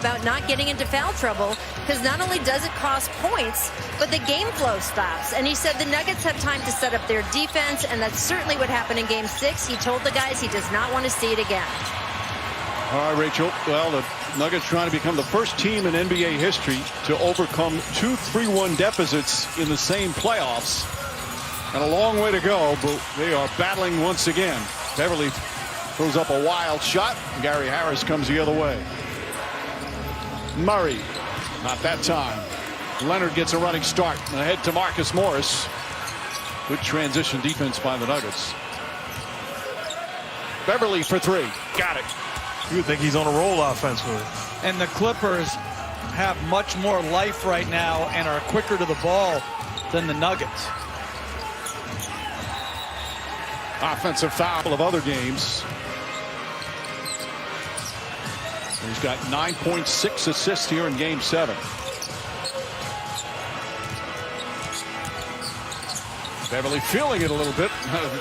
about not getting into foul trouble, because not only does it cost points, but the game flow stops. And he said the Nuggets have time to set up their defense, and that's certainly what happened in Game 6. He told the guys he does not want to see it again. All right, Rachel. Well, the Nuggets trying to become the first team in NBA history to overcome 2 3-1 deficits in the same playoffs. And a long way to go, but they are battling once again. Beverly throws up a wild shot. Gary Harris comes the other way. Murray, not that time. Leonard gets a running start. Ahead to Marcus Morris. Good transition defense by the Nuggets. Beverly for 3. Got it. You would think he's on a roll offensively. And the Clippers have much more life right now and are quicker to the ball than the Nuggets. Offensive foul of other games. He's got 9.6 assists here in Game 7. Beverly feeling it a little bit.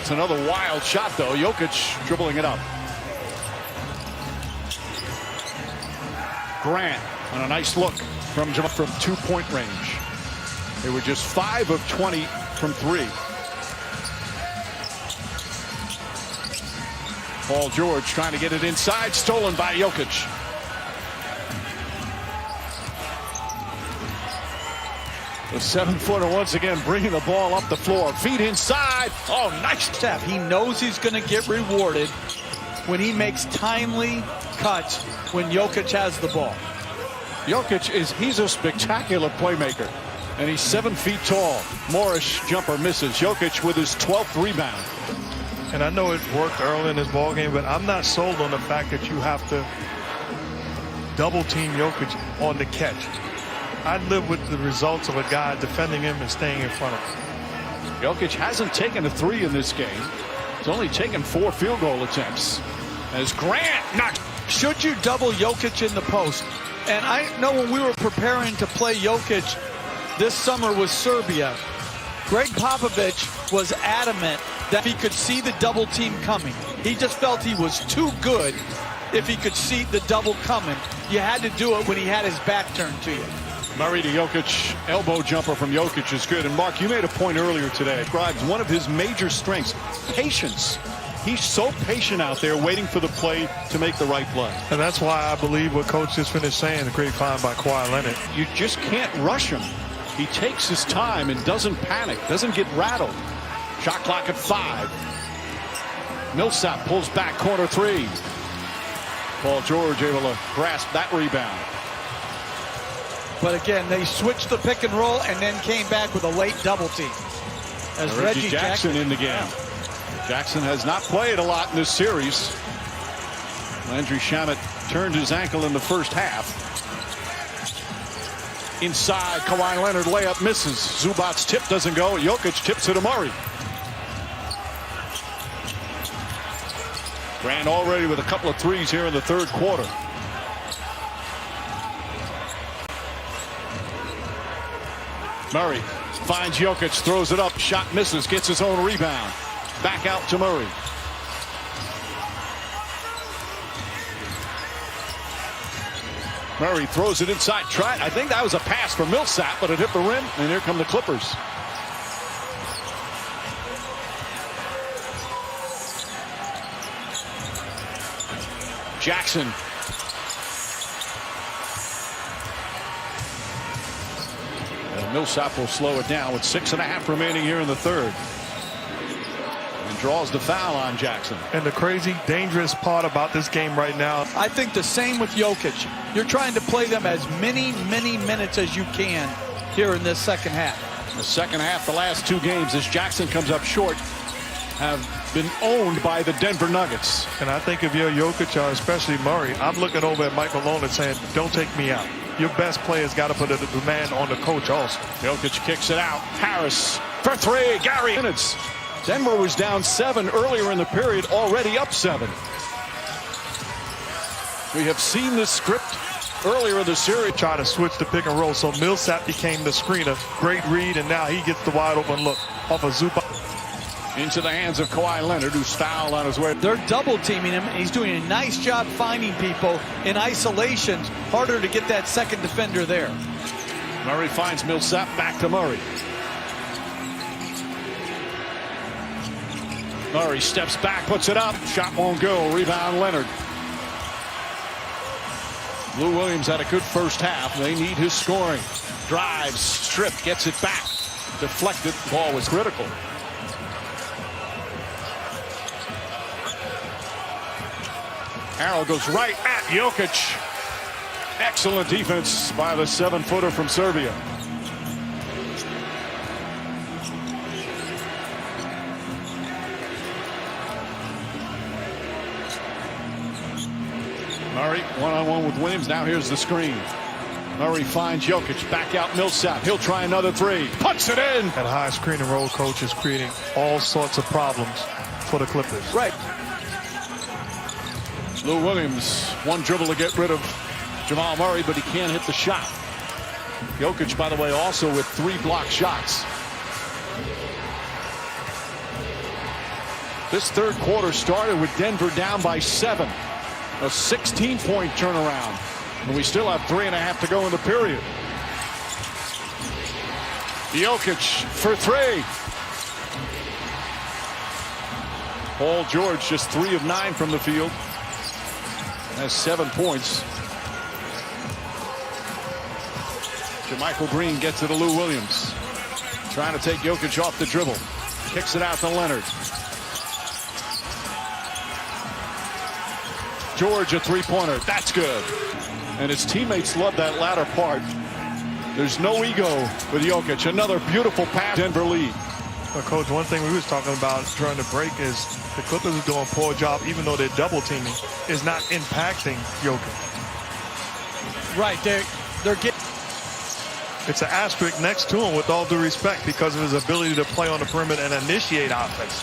It's another wild shot, though. Jokic dribbling it up. Grant on a nice look from 2-point range. They were just 5 of 20 from 3. Paul George trying to get it inside, stolen by Jokic. The 7-footer once again bringing the ball up the floor. Feet inside. Oh, nice step. He knows he's going to get rewarded when he makes timely cuts when Jokic has the ball. Jokic he's a spectacular playmaker, and he's 7 feet tall. Morris jumper misses. Jokic with his 12th rebound. And I know it worked early in this ball game, but I'm not sold on the fact that you have to double team Jokic on the catch. I'd live with the results of a guy defending him and staying in front of him. Jokic hasn't taken a 3 in this game. He's only taken 4 field goal attempts. As Grant knocked. Should you double Jokic in the post? And I know when we were preparing to play Jokic this summer with Serbia, Greg Popovich was adamant that he could see the double team coming. He just felt he was too good if he could see the double coming. You had to do it when he had his back turned to you. Murray to Jokic. Elbow jumper from Jokic is good. And Mark, you made a point earlier today. Describes one of his major strengths, patience. He's so patient out there waiting for the play to make the right play. And that's why I believe what Coach just finished saying, a great find by Kawhi Leonard. You just can't rush him. He takes his time and doesn't panic, doesn't get rattled. Shot clock at 5. Millsap pulls back, corner 3. Paul George able to grasp that rebound. But again, they switched the pick and roll and then came back with a late double team. As Reggie Jackson in the game. Yeah. Jackson has not played a lot in this series. Landry Shamet turned his ankle in the first half. Inside, Kawhi Leonard layup misses. Zubac's tip doesn't go. Jokic tips it to Murray. Grant already with a couple of 3s here in the 3rd quarter. Murray finds Jokic, throws it up, shot misses, gets his own rebound. Back out to Murray. Murray throws it inside. I think that was a pass for Millsap, but it hit the rim, and here come the Clippers. Jackson. And Millsap will slow it down with 6.5 remaining here in the 3rd. And draws the foul on Jackson. And the crazy, dangerous part about this game right now. I think the same with Jokic. You're trying to play them as many minutes as you can here in this second half. The second half, the last 2 games, as Jackson comes up short, have been owned by the Denver Nuggets. And I think if you're Jokic, or especially Murray, I'm looking over at Mike Malone and saying, don't take me out. Your best player's got to put a demand on the coach also. Jokic kicks it out. Harris for 3. Gary. Minutes. Denver was down 7 earlier in the period, already up 7. We have seen this script earlier in the series. Try to switch the pick and roll, so Millsap became the screener. Great read, and now he gets the wide open look off of Zubac. Into the hands of Kawhi Leonard, who's fouled on his way. They're double teaming him, and he's doing a nice job finding people in isolation. Harder to get that second defender there. Murray finds Millsap, back to Murray. Murray steps back, puts it up. Shot won't go. Rebound Leonard. Lou Williams had a good first half. They need his scoring. Drives, strip, gets it back. Deflected. Ball was critical. Harrell goes right at Jokic. Excellent defense by the 7-footer from Serbia. Murray one-on-one with Williams. Now here's the screen. Murray finds Jokic. Back out Millsap. He'll try another three. Puts it in. That high screen and roll coach is creating all sorts of problems for the Clippers. Right. Lou Williams, one dribble to get rid of Jamal Murray, but he can't hit the shot. Jokic, by the way, also with 3 blocked shots. This third quarter started with Denver down by 7. A 16-point turnaround. And we still have 3.5 to go in the period. Jokic for 3. Paul George just 3 of 9 from the field. Has 7 points. JaMychal Green gets it to Lou Williams. Trying to take Jokic off the dribble. Kicks it out to Leonard. George, a 3-pointer. That's good. And his teammates love that latter part. There's no ego with Jokic. Another beautiful pass. Denver lead. Well, Coach, one thing we was talking about during the break is the Clippers are doing a poor job, even though they're double teaming, is not impacting Jokic. Right. They're getting. It's an asterisk next to him, with all due respect, because of his ability to play on the perimeter and initiate offense.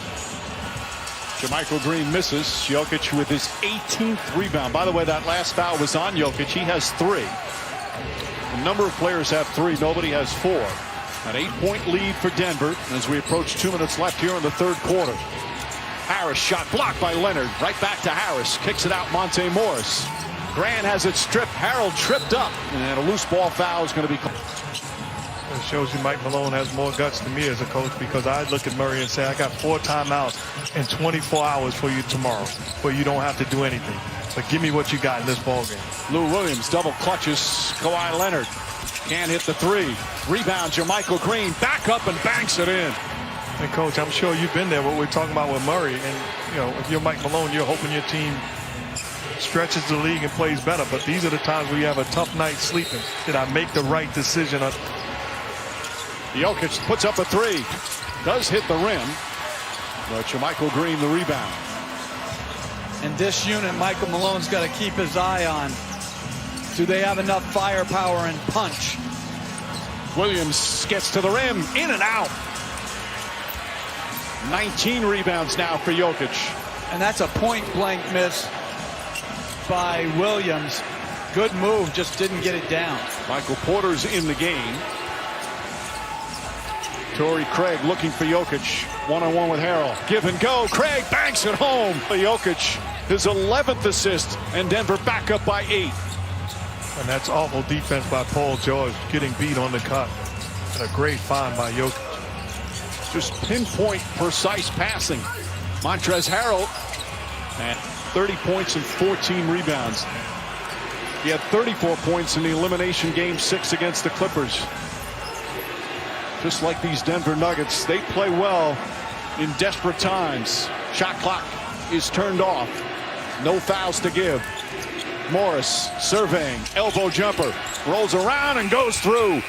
JaMychal Green misses. Jokic with his 18th rebound. By the way, that last foul was on Jokic. He has 3. A number of players have 3. Nobody has 4. An 8-point lead for Denver as we approach 2 minutes left here in the third quarter. Harris shot blocked by Leonard. Right back to Harris. Kicks it out Monte Morris. Grant has it stripped. Harold tripped up. And a loose ball foul is going to be called. It shows you Mike Malone has more guts than me as a coach, because I look at Murray and say, I got 4 timeouts and 24 hours for you tomorrow, where you don't have to do anything. But give me what you got in this ballgame. Lou Williams double clutches Kawhi Leonard. Can't hit the 3. Rebound JaMychal Green. Back up and banks it in. And Coach, I'm sure you've been there, what we're talking about with Murray. And, you know, if you're Mike Malone, you're hoping your team stretches the league and plays better. But these are the times where you have a tough night sleeping. Did I make the right decision? Jokic puts up a 3. Does hit the rim. But JaMychal Green the rebound. And this unit, Michael Malone's got to keep his eye on. Do they have enough firepower and punch? Williams gets to the rim. In and out. 19 rebounds now for Jokic. And that's a point-blank miss by Williams. Good move, just didn't get it down. Michael Porter's in the game. Torrey Craig looking for Jokic. One-on-one with Harrell. Give and go. Craig banks it home. Jokic, his 11th assist, and Denver back up by 8. And that's awful defense by Paul George, getting beat on the cut. And a great find by Jokic. Just pinpoint precise passing. Montrezl Harrell at 30 points and 14 rebounds. He had 34 points in the elimination game 6 against the Clippers. Just like these Denver Nuggets, they play well in desperate times. Shot clock is turned off. No fouls to give. Morris surveying, elbow jumper, rolls around and goes through.